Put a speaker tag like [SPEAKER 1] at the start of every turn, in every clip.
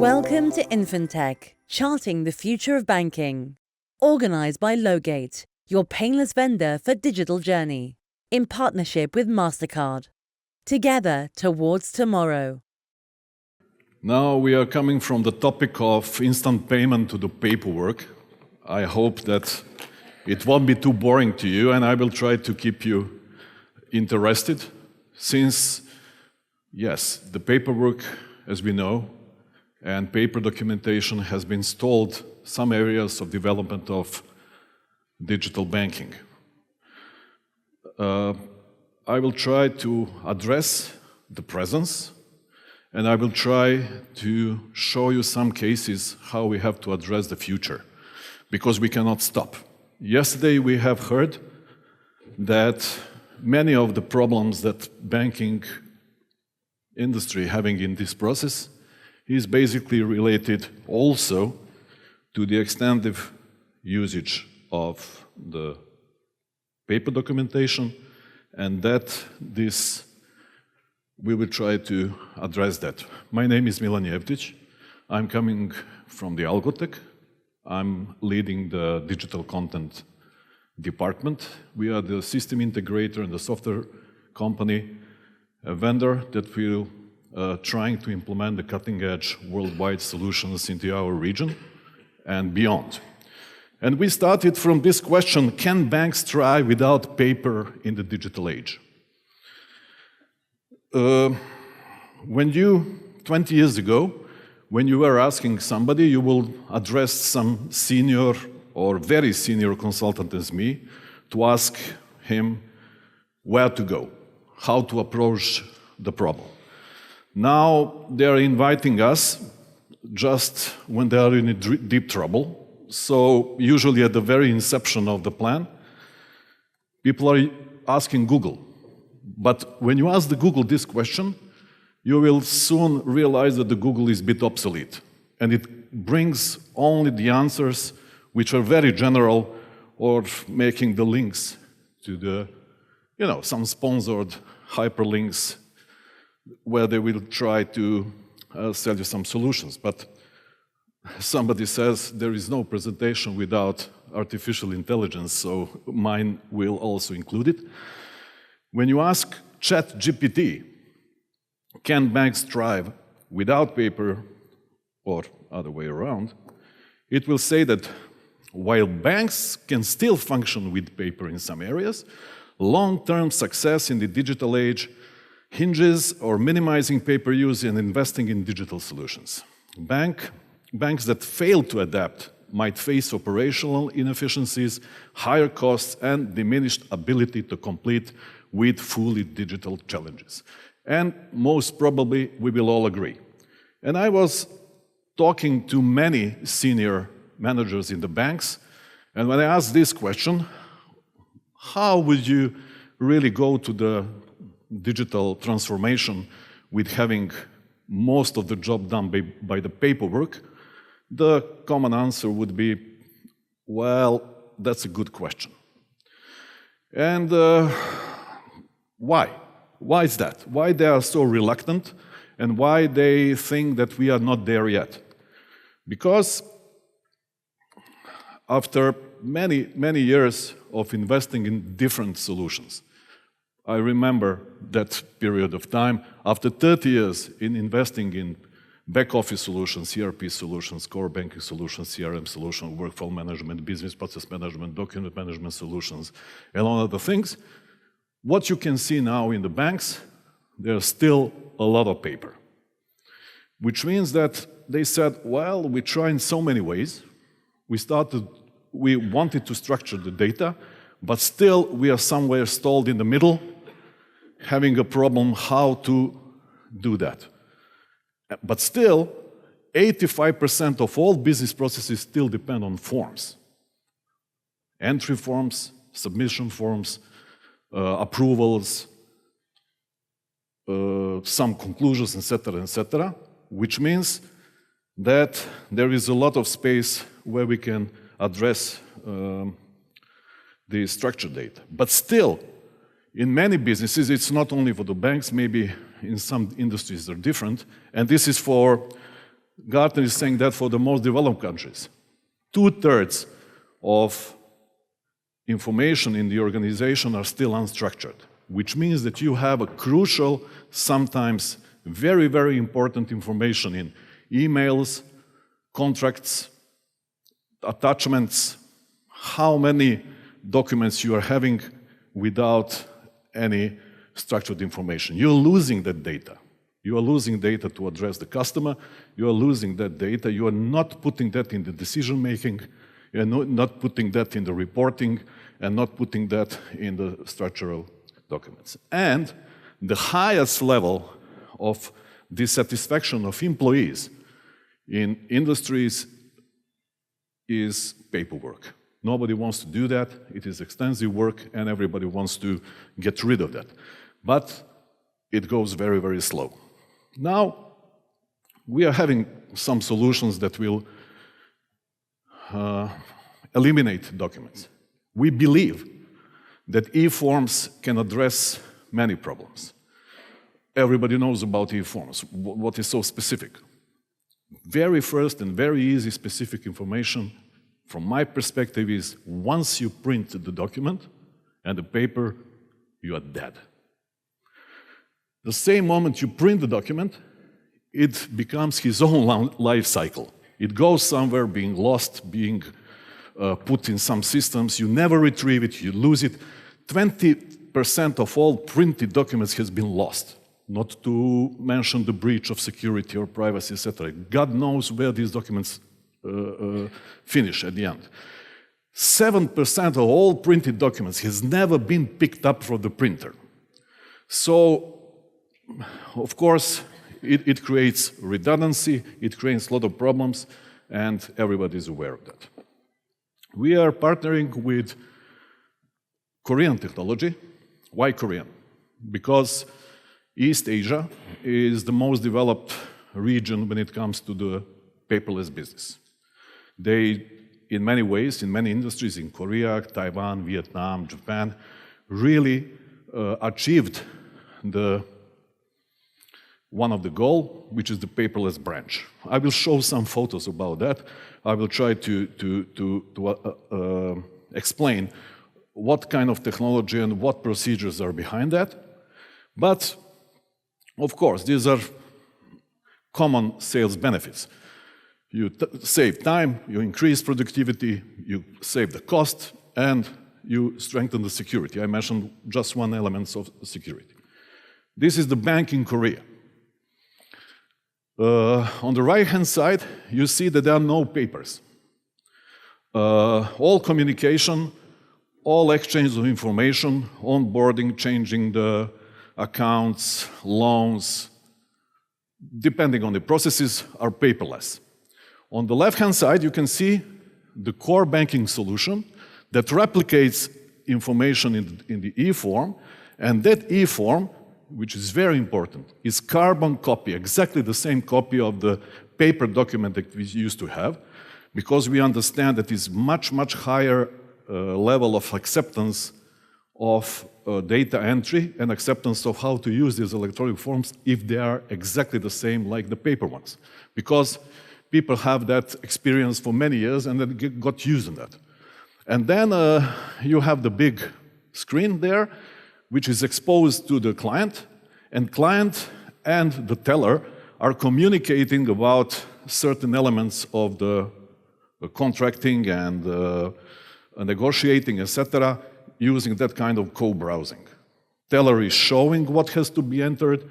[SPEAKER 1] Welcome to Infintech, charting the future of banking. Organised by Logate, your painless vendor for digital journey, in partnership with Mastercard. Together towards tomorrow.
[SPEAKER 2] Now we are coming from the topic of instant payment to the paperwork. I hope that it won't be too boring to you, and I will try to keep you interested, since, yes, the paperwork, as we know, and paper documentation has been stalled some areas of development of digital banking. I will try to address the presence, and I will try to show you some cases how we have to address the future, because we cannot stop. Yesterday we have heard that many of the problems that banking industry having in this process is basically related also to the extensive usage of the paper documentation, and that we will try to address that. My name is Milan Jevtić. I'm coming from the Algotech. I'm leading the digital content department. We are the system integrator and the software company, a vendor that will trying to implement the cutting-edge worldwide solutions into our region and beyond. And we started from this question: can banks thrive without paper in the digital age? 20 years ago, when you were asking somebody, you will address some senior or very senior consultant as me to ask him where to go, how to approach the problem. Now they are inviting us just when they are in deep trouble. So usually at the very inception of the plan, people are asking Google. But when you ask the Google this question, you will soon realize that the Google is a bit obsolete. And it brings only the answers which are very general, or making the links to the, some sponsored hyperlinks where they will try to sell you some solutions. But somebody says there is no presentation without artificial intelligence, so mine will also include it. When you ask ChatGPT, can banks thrive without paper or other way around, it will say that while banks can still function with paper in some areas, long-term success in the digital age hinges on minimizing paper use and investing in digital solutions. Banks that fail to adapt might face operational inefficiencies, higher costs, and diminished ability to compete with fully digital challenges. And most probably, we will all agree. And I was talking to many senior managers in the banks, and when I asked this question, how would you really go to the digital transformation with having most of the job done by the paperwork, the common answer would be, well, that's a good question. And why? Why is that? Why they are so reluctant, and why they think that we are not there yet? Because after many, many years of investing in different solutions, I remember that period of time, after 30 years in investing in back-office solutions, ERP solutions, core banking solutions, CRM solutions, workflow management, business process management, document management solutions, and all other things, what you can see now in the banks, there's still a lot of paper. Which means that they said, well, we try in so many ways. We wanted to structure the data, but still we are somewhere stalled in the middle, having a problem how to do that. But still, 85% of all business processes still depend on forms. Entry forms, submission forms, approvals, some conclusions, etc., which means that there is a lot of space where we can address the structured data. But still, in many businesses, it's not only for the banks, maybe in some industries they're different, and this is for Gartner is saying that for the most developed countries, 2/3 of information in the organization are still unstructured, which means that you have a crucial, sometimes very, very important information in emails, contracts, attachments, how many documents you are having without any structured information. You're losing that data. You are losing data to address the customer. You are losing that data. You are not putting that in the decision making. You are not putting that in the reporting and not putting that in the structural documents. And the highest level of dissatisfaction of employees in industries is paperwork. Nobody wants to do that. It is extensive work, and everybody wants to get rid of that. But it goes very, very slow. Now, we are having some solutions that will eliminate documents. We believe that e-forms can address many problems. Everybody knows about e-forms. What is so specific? Very first and very easy specific information from my perspective is once you print the document and the paper, you are dead. The same moment you print the document, it becomes his own life cycle. It goes somewhere, being lost, being put in some systems. You never retrieve it, you lose it. 20% of all printed documents has been lost. Not to mention the breach of security or privacy, etc. God knows where these documents finish at the end. 7% of all printed documents has never been picked up from the printer. So, of course, it creates redundancy, it creates a lot of problems, and everybody is aware of that. We are partnering with Korean technology. Why Korean? Because East Asia is the most developed region when it comes to the paperless business. They, in many ways, in many industries, in Korea, Taiwan, Vietnam, Japan, really achieved one of the goal, which is the paperless branch. I will show some photos about that. I will try to explain what kind of technology and what procedures are behind that. But, of course, these are common sales benefits. You save time, you increase productivity, you save the cost, and you strengthen the security. I mentioned just one element of security. This is the bank in Korea. On the right-hand side, you see that there are no papers. All communication, all exchange of information, onboarding, changing the accounts, loans, depending on the processes, are paperless. On the left-hand side, you can see the core banking solution that replicates information in the e-form, and that e-form, which is very important, is carbon copy, exactly the same copy of the paper document that we used to have, because we understand that it's much, much higher level of acceptance of data entry and acceptance of how to use these electronic forms if they are exactly the same like the paper ones. Because people have that experience for many years and then got used to that. And then you have the big screen there, which is exposed to the client, and client and the teller are communicating about certain elements of the contracting and negotiating, etc., using that kind of co-browsing. Teller is showing what has to be entered,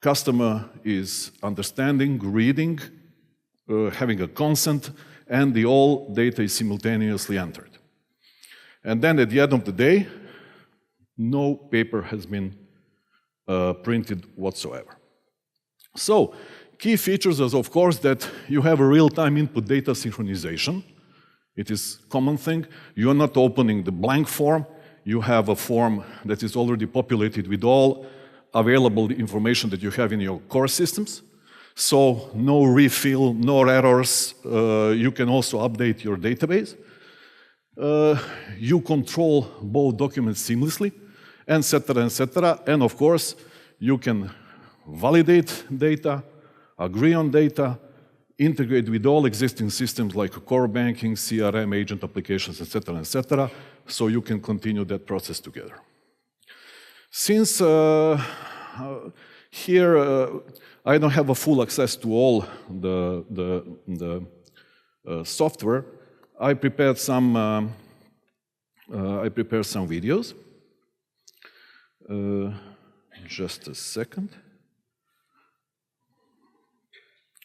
[SPEAKER 2] customer is understanding, reading, having a consent, and the all data is simultaneously entered. And then at the end of the day, no paper has been printed whatsoever. So, key features is, of course, that you have a real-time input data synchronization. It is a common thing. You are not opening the blank form. You have a form that is already populated with all available information that you have in your core systems. So, no refill, no errors. You can also update your database. You control both documents seamlessly, etc., etc. And of course, you can validate data, agree on data, integrate with all existing systems like core banking, CRM, agent applications, etc., so you can continue that process together. Since here I don't have a full access to all the software, I prepared some videos. Just a second.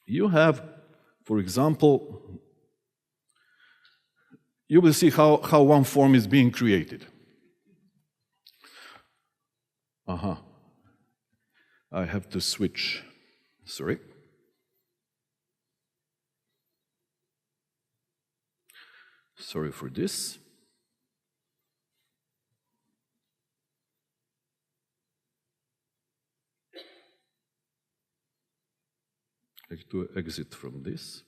[SPEAKER 2] You have, for example, you will see how one form is being created. I have to switch. Sorry. Sorry for this. I have to exit from this.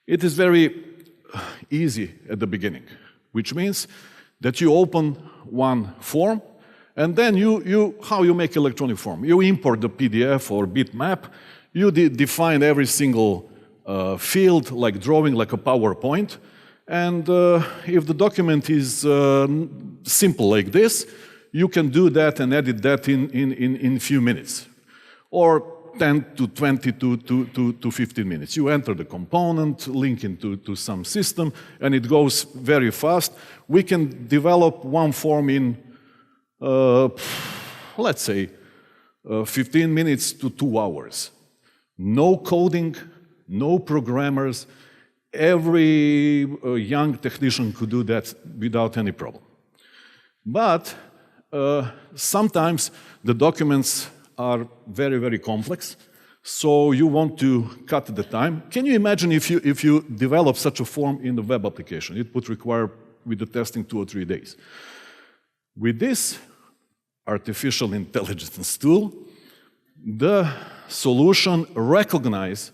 [SPEAKER 2] It is very easy at the beginning, which means that you open one form, and then how you make electronic form. You import the PDF or bitmap, you define every single field, like drawing, like a PowerPoint, and if the document is simple like this, you can do that and edit that in a few minutes, or 10 to 20 to 15 minutes. You enter the component, link into some system, and it goes very fast. We can develop one form in, let's say, 15 minutes to 2 hours. No coding, no programmers. Every young technician could do that without any problem. But sometimes the documents are very, very complex, so you want to cut the time. Can you imagine if you develop such a form in the web application? It would require, with the testing, 2 or 3 days. With this artificial intelligence tool, the solution recognizes,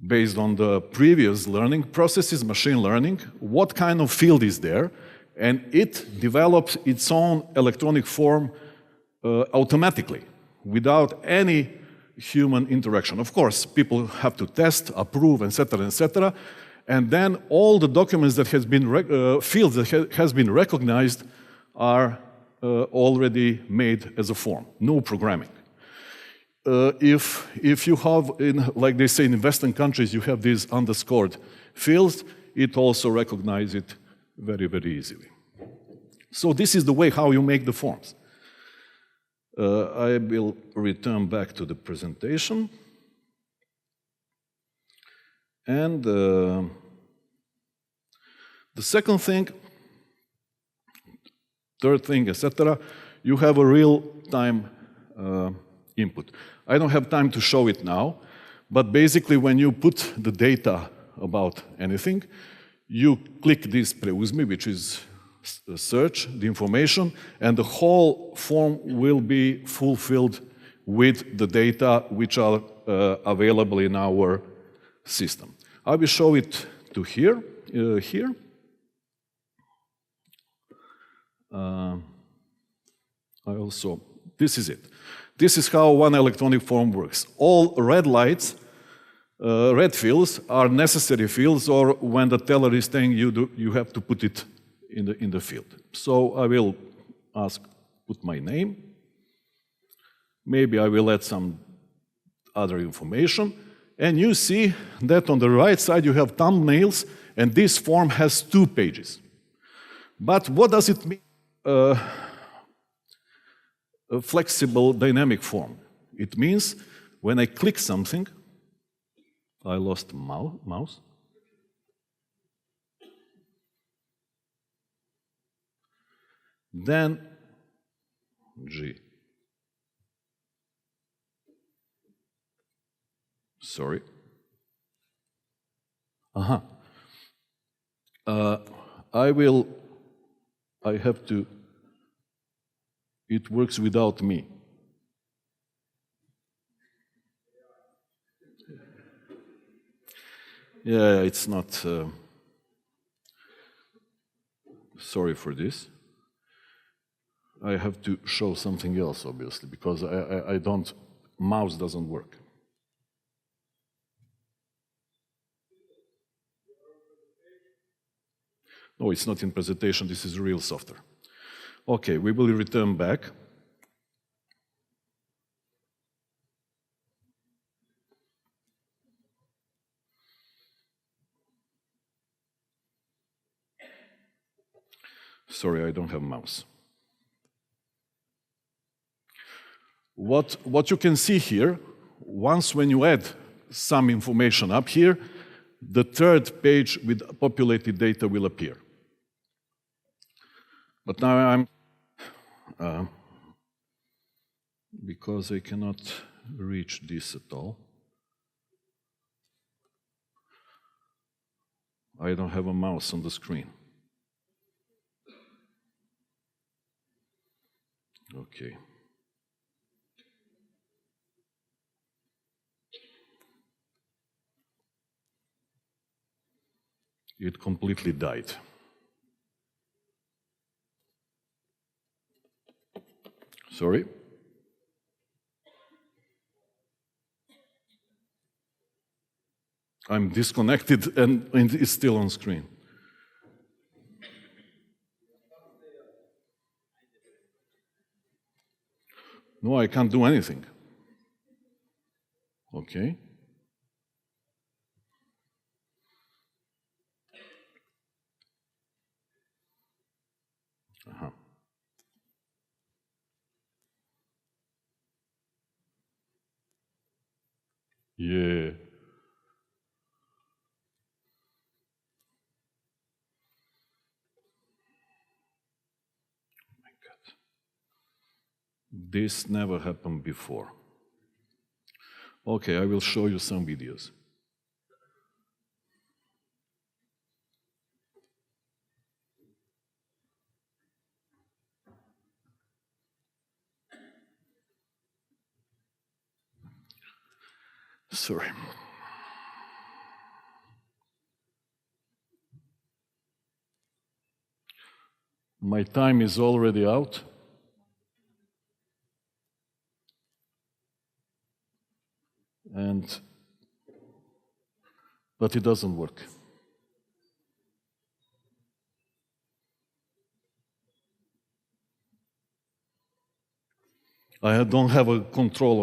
[SPEAKER 2] based on the previous learning processes, machine learning, what kind of field is there, and it develops its own electronic form automatically, without any human interaction. Of course, people have to test, approve, etc., and then all the documents that has been fields that has been recognized are already made as a form. No programming. If you have, like they say in Western countries, you have these underscored fields, it also recognizes it very, very easily. So this is the way how you make the forms. I will return back to the presentation. And the second thing, third thing, etc., you have a real-time input. I don't have time to show it now, but basically when you put the data about anything, you click this preuzmi, which is search the information, and the whole form will be fulfilled with the data which are available in our system. I will show it to here. This is it. This is how one electronic form works. All red lights, red fields are necessary fields, or when the teller is saying you have to put it in the field. So I will put my name. Maybe I will add some other information. And you see that on the right side you have thumbnails, and this form has 2 pages. But what does it mean? A flexible dynamic form. It means when I click something, I lost mouse. Then G. Sorry. I have to, it works without me. Yeah, it's not, sorry for this. I have to show something else, obviously, because I don't, mouse doesn't work. No, it's not in presentation, this is real software. Okay, we will return back. Sorry, I don't have a mouse. What you can see here, once when you add some information up here, the third page with populated data will appear. But now I'm, because I cannot reach this at all, I don't have a mouse on the screen. Okay. It completely died. Sorry. I'm disconnected and it's still on screen. No, I can't do anything. Okay. Uh-huh. Yeah. Oh my God. This never happened before. Okay, I will show you some videos. Sorry. My time is already out. But it doesn't work. I don't have a control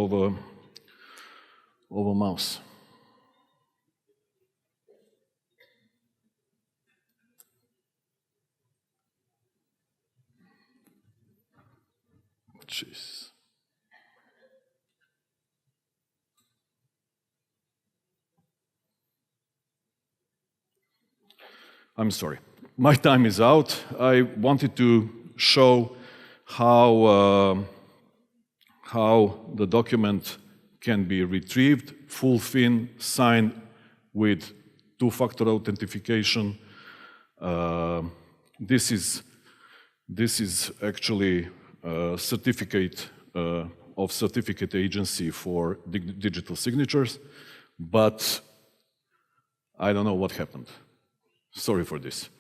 [SPEAKER 2] over mouse. Jeez. I'm sorry. My time is out. I wanted to show how the document can be retrieved, full fin, signed with two-factor authentication. This is actually a certificate of certificate agency for digital signatures, but I don't know what happened. Sorry for this.